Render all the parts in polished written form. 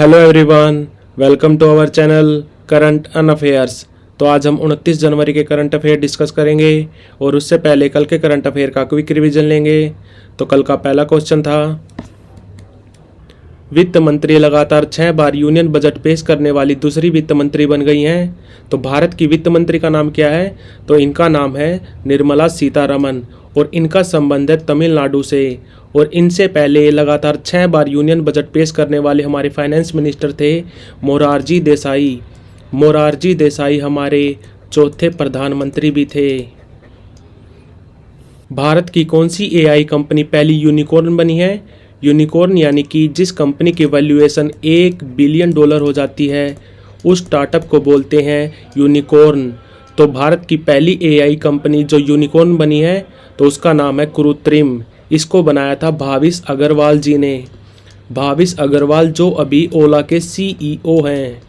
Hello everyone, welcome to our channel current and affairs. तो आज हम 29 जनवरी के करंट अफेयर डिस्कस करेंगे और उससे पहले कल के करंट अफेयर का क्विक रिवीजन लेंगे। तो कल का पहला क्वेश्चन था, वित्त मंत्री लगातार 6 बार यूनियन बजट पेश करने वाली दूसरी वित्त मंत्री बन गई हैं। तो भारत की वित्त मंत्री का नाम क्या है? तो इनका नाम है निर्मला सीतारमण और इनका संबंध है तमिलनाडु से। और इनसे पहले लगातार 6 बार यूनियन बजट पेश करने वाले हमारे फाइनेंस मिनिस्टर थे मोरारजी देसाई। मोरारजी देसाई हमारे चौथे प्रधानमंत्री भी थे। भारत की कौन सी एआई कंपनी पहली यूनिकॉर्न बनी है? यूनिकॉर्न यानी कि जिस कंपनी की वैल्यूएशन $1 बिलियन हो जाती है, उस स्टार्टअप को बोलते हैं यूनिकॉर्न। तो भारत की पहली एआई कंपनी जो यूनिकॉर्न बनी है तो उसका नाम है कृत्रिम। इसको बनाया था भाविश अग्रवाल जी ने। भाविश अग्रवाल जो अभी ओला के सीईओ हैं।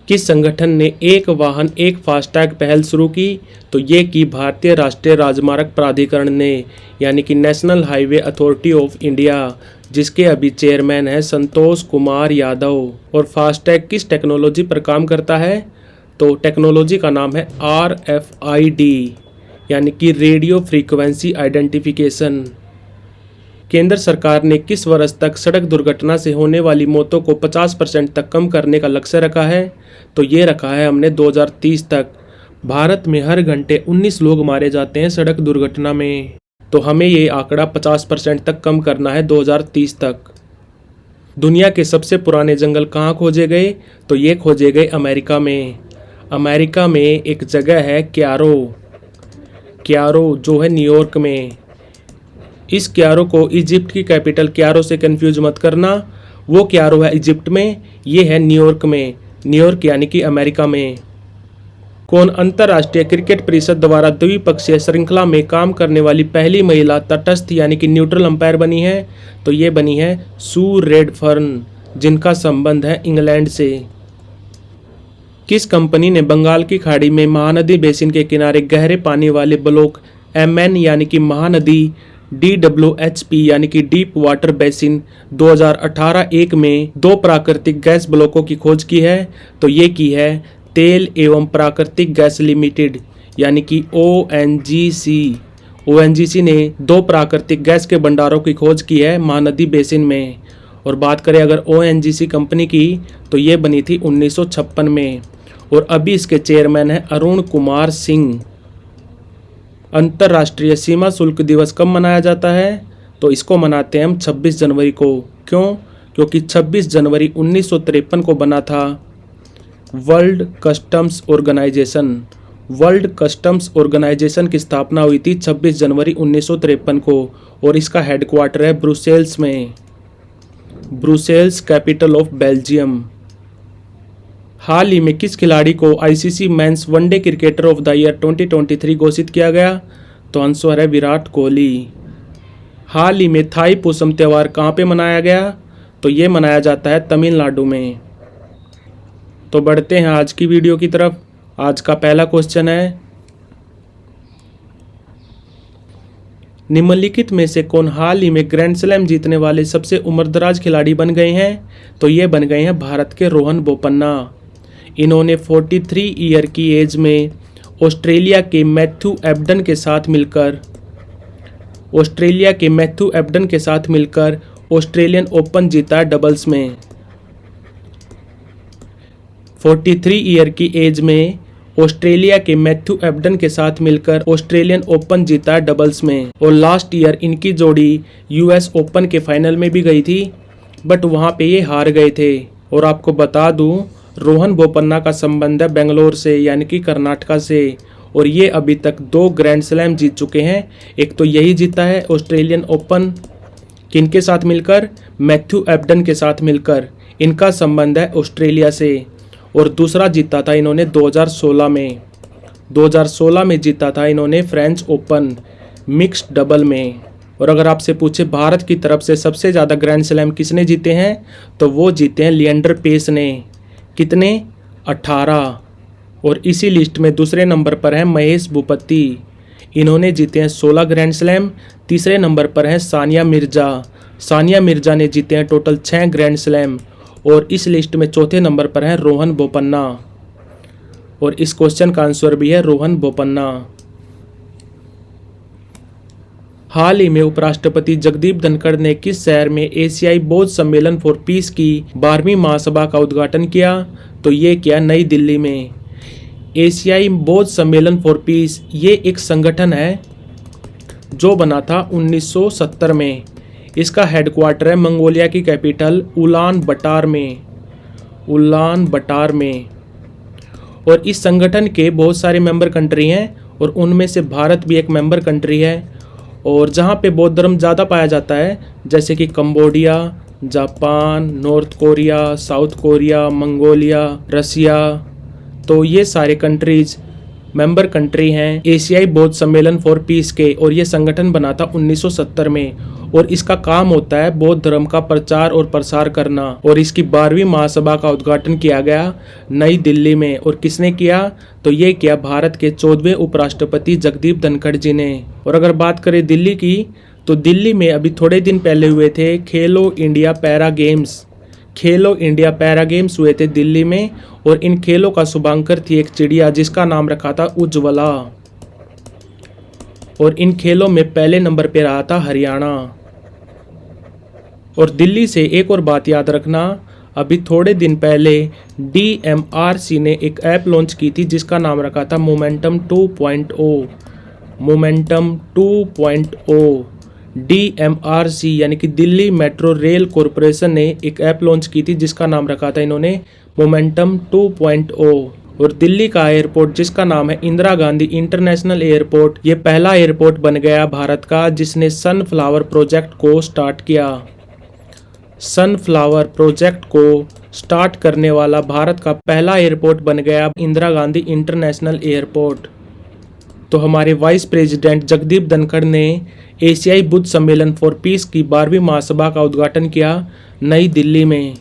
किस संगठन ने एक वाहन एक फास्टैग पहल शुरू की? तो ये की भारतीय राष्ट्रीय राजमार्ग प्राधिकरण ने, यानी कि national highway authority of India, जिसके अभी चेयरमैन है संतोष कुमार यादव। और फास्टैग किस टेक्नोलॉजी पर काम करता है? तो टेक्नोलॉजी का नाम है RFID, यानी कि रेडियो फ्रीक्वेंसी आइडेंटिफिकेशन। केंद्र सरकार ने किस वर्ष तक सड़क दुर्घटना से होने वाली मौतों को 50% तक कम करने का लक्ष्य रखा है? तो ये रखा है हमने 2030 तक। भारत में हर घंटे 19 लोग मारे जाते हैं सड़क दुर्घटना में। तो हमें ये आंकड़ा 50% तक कम करना है 2030 तक। दुनिया के सबसे पुराने जंगल कहाँ खोजे गए? तो ये खोजे गए अमेरिका में। अमेरिका में एक जगह है क्यारो, जो है न्यूयॉर्क में। इस क्यारो को इजिप्ट की कैपिटल क्यारो से कंफ्यूज मत करना। वो क्यारो है इजिप्ट में, ये है न्यूयॉर्क में। न्यूयॉर्क यानी कि अमेरिका में। कौन अंतर्राष्ट्रीय क्रिकेट परिषद द्वारा द्विपक्षीय श्रृंखला में काम करने वाली पहली महिला तटस्थ यानी कि न्यूट्रल अंपायर बनी है? तो ये बनी है सू रेडफर्न, जिनका संबंध है इंग्लैंड से। किस कंपनी ने बंगाल की खाड़ी में महानदी बेसिन के किनारे गहरे पानी वाले ब्लॉक MN यानी कि महानदी DWHP यानी कि डीप वाटर बेसिन 2018-1 में 2 प्राकृतिक गैस ब्लॉकों की खोज की है? तो ये की है तेल एवं प्राकृतिक गैस लिमिटेड यानी कि ONGC। ONGC ने 2 प्राकृतिक गैस के भंडारों की खोज की है महानदी बेसिन में। और बात करें अगर ONGC कंपनी की, तो ये बनी थी 1956 में और अभी इसके चेयरमैन हैं अरुण कुमार सिंह। अंतर्राष्ट्रीय सीमा शुल्क दिवस कब मनाया जाता है? तो इसको मनाते हैं हम 26 जनवरी को। क्यों? क्योंकि 26 जनवरी 1953 को बना था world customs organisation. World customs organisation की स्थापना हुई थी 26 जनवरी 1953 को और इसका हेडक्वार्टर है ब्रुसेल्स में। Brussels capital of Belgium. हाल ही में किस खिलाड़ी को ICC men's one day cricketer of the year 2023 घोषित किया गया? तो आंसर है विराट कोहली। हाल ही में थाई पुसम त्यौहार कहाँ पे मनाया गया? तो ये मनाया जाता है तमिलनाडु में। तो बढ़ते हैं आज की वीडियो की तरफ। आज का पहला क्वेश्चन है, निम्नलिखित में से कौन हाल ही में ग्रैंड स्लैम जीतने वाले सबसे उम्रदराज खिलाड़ी बन गए हैं? तो ये बन गए हैं भारत के रोहन बोपन्ना। इन्होंने 43 ईयर की एज में ऑस्ट्रेलिया के मैथ्यू एबडन के साथ मिलकर ऑस्ट्रेलियन ओपन जीता डबल्स में। 43 ईयर की एज में ऑस्ट्रेलिया के मैथ्यू एबडन के साथ मिलकर ऑस्ट्रेलियन ओपन जीता डबल्स में। और लास्ट ईयर इनकी जोड़ी US ओपन के फाइनल में भी गई थी, बट वहां पे ये हार गए थे। और आपको बता दूं, रोहन बोपन्ना का संबंध है बेंगलोर से यानी कि कर्नाटका से और ये अभी तक 2 ग्रैंड स्लैम जीत चुके हैं। एक तो यही जीता है ऑस्ट्रेलियन ओपन, किनके साथ मिलकर? मैथ्यू एबडन के साथ मिलकर। इनका संबंध है ऑस्ट्रेलिया से। और दूसरा जीता था इन्होंने 2016 में। 2016 में जीता था इन्होंने फ्रेंच ओपन मिक्स्ड डबल में। और अगर आपसे पूछे भारत की तरफ से सबसे ज़्यादा ग्रैंड स्लैम किसने जीते हैं, तो वो जीते हैं लिएंडर पेस ने। कितने? 18। और इसी लिस्ट में दूसरे नंबर पर है महेश भूपति। इन्होंने जीते हैं 16 ग्रैंड स्लैम। तीसरे नंबर पर है सानिया मिर्जा। सानिया मिर्जा ने जीते हैं टोटल 6 ग्रैंड स्लैम और इस लिस्ट में चौथे नंबर पर है रोहन बोपन्ना और इस क्वेश्चन का आंसर भी है रोहन बोपन्ना। हाल ही में उपराष्ट्रपति जगदीप धनखड़ ने किस शहर में एशियाई बौद्ध सम्मेलन फॉर पीस की 12वीं महासभा का उद्घाटन किया? तो ये किया नई दिल्ली में। एशियाई बौद्ध सम्मेलन फॉर पीस ये एक संगठन है जो बना था 1970 में। इसका हेडक्वार्टर है मंगोलिया की कैपिटल उलान बटार में। और इस संगठन के बहुत सारे मेंबर कंट्री हैं और उनमें से भारत भी एक मेंबर कंट्री है। और जहाँ पे बौद्ध धर्म ज़्यादा पाया जाता है जैसे कि Cambodia, Japan, North Korea, South Korea, Mongolia, Russia, तो ये सारे कंट्रीज मेंबर कंट्री हैं एशियाई बौद्ध सम्मेलन फॉर पीस के। और ये संगठन बना था 1970 में और इसका काम होता है बौद्ध धर्म का प्रचार और प्रसार करना। और इसकी 12वीं महासभा का उद्घाटन किया गया नई दिल्ली में। और किसने किया? तो ये किया भारत के 14वें उपराष्ट्रपति जगदीप धनखड़ जी ने। और अगर बात करें दिल्ली की, तो दिल्ली में अभी थोड़े दिन पहले हुए थे खेलो इंडिया पैरा गेम्स। खेलो इंडिया पैरा गेम्स हुए थे दिल्ली में और इन खेलों का शुभांकर थी एक चिड़िया जिसका नाम रखा था उज्ज्वला। और इन खेलों में पहले नंबर पे रहा था हरियाणा। और दिल्ली से एक और बात याद रखना, अभी थोड़े दिन पहले DMRC ने एक ऐप लॉन्च की थी जिसका नाम रखा था मोमेंटम 2.0। मोमेंटम 2.0 DMRC यानी कि दिल्ली मेट्रो रेल कॉरपोरेशन ने एक ऐप लॉन्च की थी जिसका नाम रखा था इन्होंने मोमेंटम 2.0। और दिल्ली का एयरपोर्ट जिसका नाम है इंदिरा गांधी इंटरनेशनल एयरपोर्ट, ये पहला एयरपोर्ट बन गया भारत का जिसने सनफ्लावर प्रोजेक्ट को स्टार्ट किया। सनफ्लावर प्रोजेक्ट को स्टार्ट करने वाला भारत का पहला एयरपोर्ट बन गया इंदिरा गांधी इंटरनेशनल एयरपोर्ट। तो हमारे वाइस प्रेसिडेंट जगदीप धनखड़ ने एशियाई बुद्ध सम्मेलन फॉर पीस की 12वीं महासभा का उद्घाटन किया नई दिल्ली में।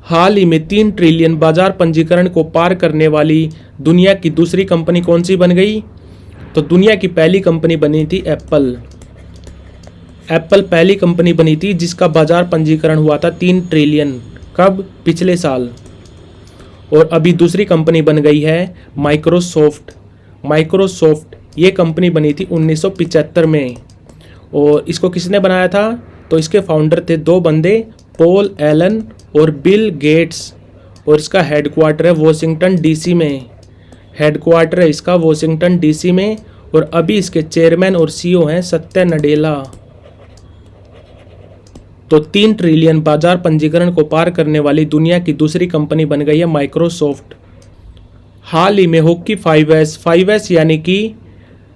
हाल ही में 3 ट्रिलियन बाजार पंजीकरण को पार करने वाली दुनिया की दूसरी कंपनी कौन सी बन गई? तो दुनिया की पहली कंपनी बनी थी एप्पल। एप्पल पहली कंपनी बनी थी जिसका बाजार पंजीकरण हुआ था 3 ट्रिलियन। कब? पिछले साल। और अभी दूसरी कंपनी बन गई है माइक्रोसॉफ्ट। माइक्रोसॉफ्ट ये कंपनी बनी थी 1975 में। और इसको किसने बनाया था? तो इसके फाउंडर थे 2 बंदे, पॉल एलन और बिल गेट्स। और इसका हेडक्वार्टर है वॉशिंगटन DC में। हेडक्वार्टर है इसका वॉशिंगटन DC में। और अभी इसके चेयरमैन और CEO हैं सत्या नडेला। तो 3 ट्रिलियन बाजार पंजीकरण को पार करने वाली दुनिया की दूसरी कंपनी बन गई है माइक्रोसॉफ्ट। हाल ही में हॉकी 5S यानी कि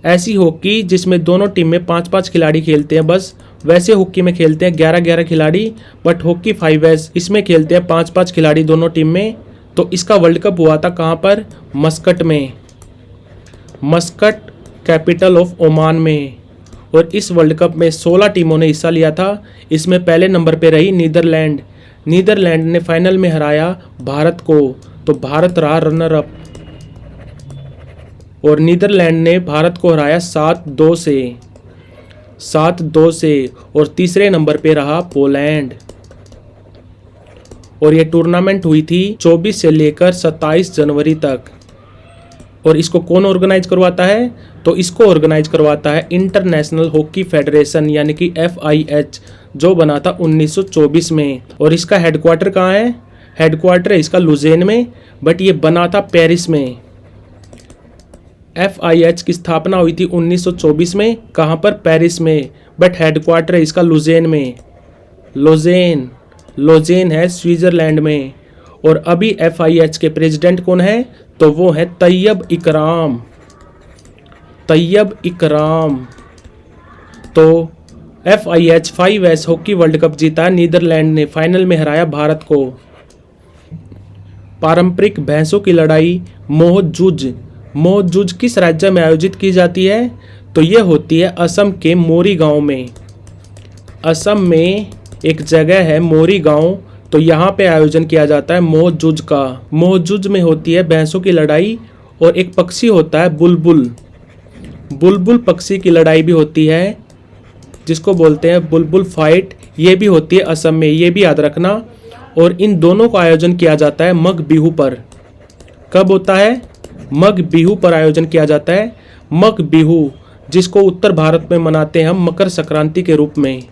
ऐसी हॉकी जिसमें दोनों टीम में 5-5 खिलाड़ी खेलते हैं, बस वैसे हॉकी में खेलते हैं 11-11 खिलाड़ी, बट हॉकी 5S इसमें खेलते हैं 5-5 खिलाड़ी दोनों टीम में। तो इसका वर्ल्ड कप हुआ था कहाँ पर? मस्कट में, मस्कट कैपिटल ऑफ ओमान में। और इस वर्ल्ड कप में 16 टीमों ने हिस्सा लिया था। इसमें पहले नंबर पे रही नीदरलैंड। नीदरलैंड ने फाइनल में हराया भारत को, तो भारत रहा रनर अप। और नीदरलैंड ने भारत को हराया 7-2 से। और तीसरे नंबर पे रहा पोलैंड। और ये टूर्नामेंट हुई थी 24 से लेकर 27 जनवरी तक। और इसको कौन ऑर्गेनाइज करवाता है? तो इसको ऑर्गेनाइज करवाता है इंटरनेशनल हॉकी फेडरेशन यानी कि FIH, जो बना था 1924 में। और इसका हेडक्वार्टर कहाँ है? हेडक्वार्टर है इसका लुज़ेन में, बट ये बना था पेरिस में। FIH की स्थापना हुई थी 1924 में। कहाँ पर? पेरिस में, बट हेडक्वार्टर है इसका लुज़ेन में। लोजेन है स्विट्जरलैंड में। और अभी FIH के प्रेसिडेंट कौन है? तो वो है तैयब इकराम। तो FIH 5S hockey world cup जीता नीदरलैंड ने, फाइनल में हराया भारत को। पारंपरिक भैंसों की लड़ाई मोहजुज किस राज्य में आयोजित की जाती है? तो ये होती है असम के मोरी गांव में। असम में एक जगह है मोरी गांव, तो यहाँ पे आयोजन किया जाता है मोहजुज का। मोहजुज में होती है भैंसों की लड़ाई। और एक पक्षी होता है बुलबुल पक्षी की लड़ाई भी होती है। जिसको बोलते हैं बुलबुल फाइट, ये भी होती है असम में, ये भी याद रखना। और इन दोनों का आयोजन किया जाता है मग बिहू पर। कब होता है? मग बिहू पर आयोजन किया जाता है। मग बिहू, जिसको उत्तर भारत में मनाते हैं हम मकर संक्रांति के रूप में,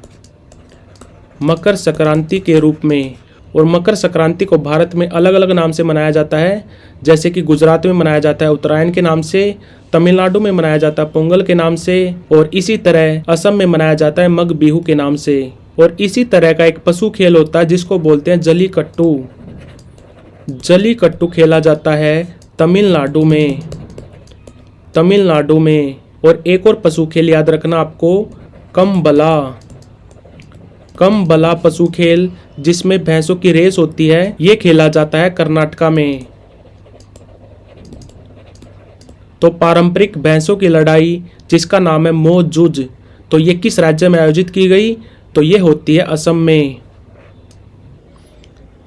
मकर संक्रांति के रूप में। और मकर संक्रांति को भारत में अलग अलग नाम से मनाया जाता है, जैसे कि गुजरात में मनाया जाता है उत्तरायण के नाम से, तमिलनाडु में मनाया जाता है पोंगल के नाम से, और इसी तरह असम में मनाया जाता है मग बिहू के नाम से। और इसी तरह का एक पशु खेल होता है जिसको बोलते हैं जलीकट्टू। जलीकट्टू खेला जाता है तमिलनाडु में, तमिलनाडु में। और एक और पशु खेल याद रखना आपको, कम्बला। कम्बला पशु खेल, जिसमें भैंसों की रेस होती है, ये खेला जाता है कर्नाटका में। तो पारंपरिक भैंसों की लड़ाई जिसका नाम है मो जुज, तो ये किस राज्य में आयोजित की गई? तो ये होती है असम में।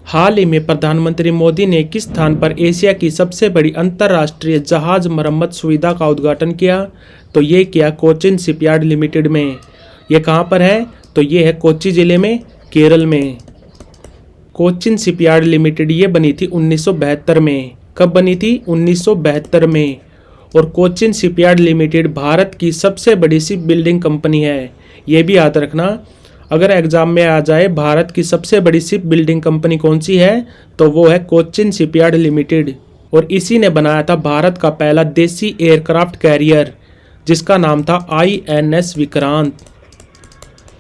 हाल ही में प्रधानमंत्री मोदी ने किस स्थान पर एशिया की सबसे बड़ी अंतर्राष्ट्रीय जहाज मरम्मत सुविधा का उद्घाटन किया? तो ये किया कोचिन शिपयार्ड लिमिटेड में। ये कहाँ पर है? तो ये है कोच्चि जिले में, केरल में। कोचिन शिपयार्ड लिमिटेड ये बनी थी 1972 में। कब बनी थी? 1972 में। और कोचिन शिपयार्ड लिमिटेड भारत की सबसे बड़ी शिप बिल्डिंग कंपनी है, ये भी याद रखना। अगर एग्जाम में आ जाए भारत की सबसे बड़ी शिप बिल्डिंग कंपनी कौन सी है, तो वो है कोचिन शिपयार्ड लिमिटेड। और इसी ने बनाया था भारत का पहला देसी एयरक्राफ्ट कैरियर, जिसका नाम था INS विक्रांत।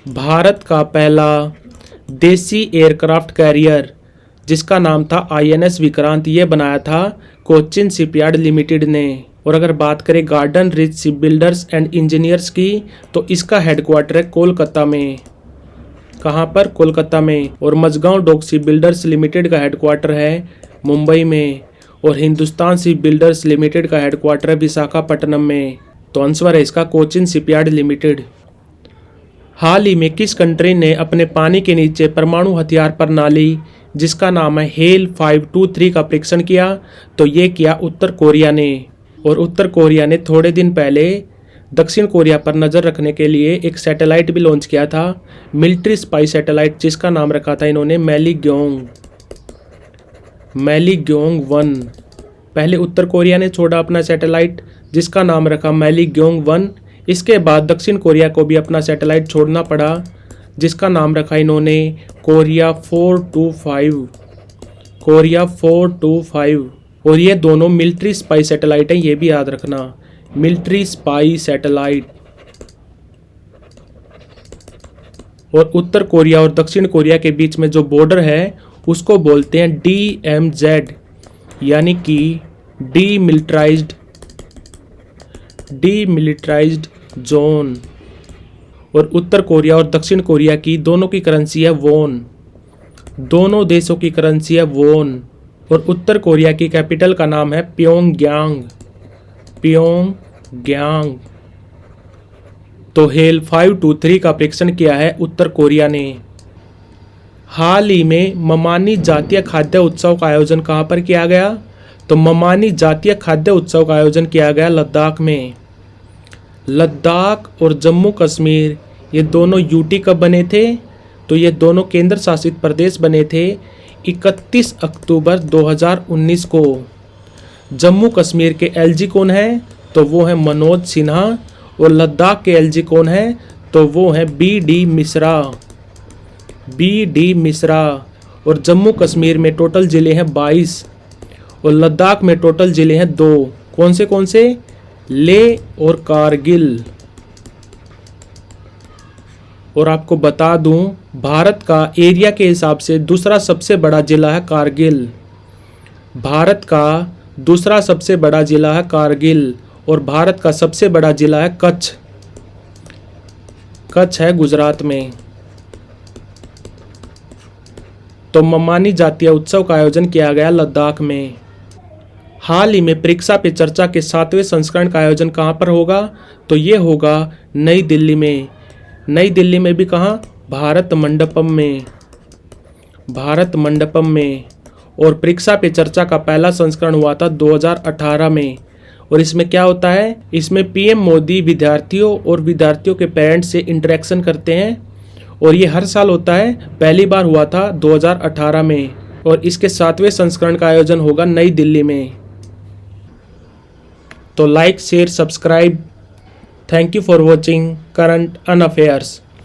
भारत का पहला देसी एयरक्राफ्ट कैरियर जिसका नाम था INS विक्रांत, ये बनाया था कोचिन शिपयार्ड लिमिटेड ने। और अगर बात करें garden rich ship builders and engineers की, तो इसका हेडक्वार्टर है कोलकाता में। कहाँ पर? कोलकाता में। और Mazagon dock ship builders limited का हेडक्वार्टर है मुंबई में। और हिंदुस्तान शिप बिल्डर्स लिमिटेड का हेडक्वार्टर है विशाखापट्टनम में। तो आंसर है इसका कोचिन शिपयार्ड लिमिटेड। हाल ही में किस कंट्री ने अपने पानी के नीचे परमाणु हथियार प्रणाली जिसका नाम है हेल 523 का परीक्षण किया? तो ये किया उत्तर कोरिया ने। और उत्तर कोरिया ने थोड़े दिन पहले दक्षिण कोरिया पर नज़र रखने के लिए एक सैटेलाइट भी लॉन्च किया था, मिलिट्री स्पाई सैटेलाइट, जिसका नाम रखा था इन्होंने मैलीग्योंग 1। पहले उत्तर कोरिया ने छोड़ा अपना सैटेलाइट जिसका नाम रखा मैलीग्योंग 1। इसके बाद दक्षिण कोरिया को भी अपना सैटेलाइट छोड़ना पड़ा जिसका नाम रखा इन्होंने कोरिया 425। और ये दोनों मिलिट्री स्पाई सैटेलाइट हैं, ये भी याद रखना, मिलिट्री स्पाई सैटेलाइट। और उत्तर कोरिया और दक्षिण कोरिया के बीच में जो बॉर्डर है उसको बोलते हैं DMZ, यानी कि डीमिलिटराइज्ड जोन। और उत्तर कोरिया और दक्षिण कोरिया की दोनों की करेंसी है वॉन, दोनों देशों की करेंसी है वॉन। और उत्तर कोरिया की कैपिटल का नाम है प्योंगयांग। तो हेल 523 का परीक्षण किया है उत्तर कोरिया ने। हाल ही में ममानी जातीय खाद्य उत्सव का आयोजन कहाँ पर किया गया? तो ममानी जातीय खाद्य उत्सव का आयोजन किया गया लद्दाख में। लद्दाख और जम्मू कश्मीर ये दोनों यूटी कब बने थे? तो ये दोनों केंद्र शासित प्रदेश बने थे 31 अक्टूबर 2019 को। जम्मू कश्मीर के LG कौन है? तो वो है मनोज सिन्हा। और लद्दाख के LG कौन है? तो वो है BD मिश्रा। और जम्मू कश्मीर में टोटल ज़िले हैं 22 और लद्दाख में टोटल ज़िले हैं 2। कौन से? लेह और कारगिल। और आपको बता दूं, भारत का एरिया के हिसाब से दूसरा सबसे बड़ा जिला है कारगिल। भारत का दूसरा सबसे बड़ा जिला है कारगिल। और भारत का सबसे बड़ा जिला है कच्छ। कच्छ है गुजरात में। तो ममानी जातीय उत्सव का आयोजन किया गया लद्दाख में। हाल ही में परीक्षा पे चर्चा के 7वें संस्करण का आयोजन कहाँ पर होगा? तो ये होगा नई दिल्ली में। नई दिल्ली में भी कहाँ? भारत मंडपम में। और परीक्षा पे चर्चा का पहला संस्करण हुआ था 2018 में। और इसमें क्या होता है, इसमें पीएम मोदी विद्यार्थियों और विद्यार्थियों के पेरेंट्स से इंटरेक्शन करते हैं और ये हर साल होता है। पहली बार हुआ था 2018 में और इसके 7वें संस्करण का आयोजन होगा नई दिल्ली में। तो like share subscribe. Thank you for watching current and affairs.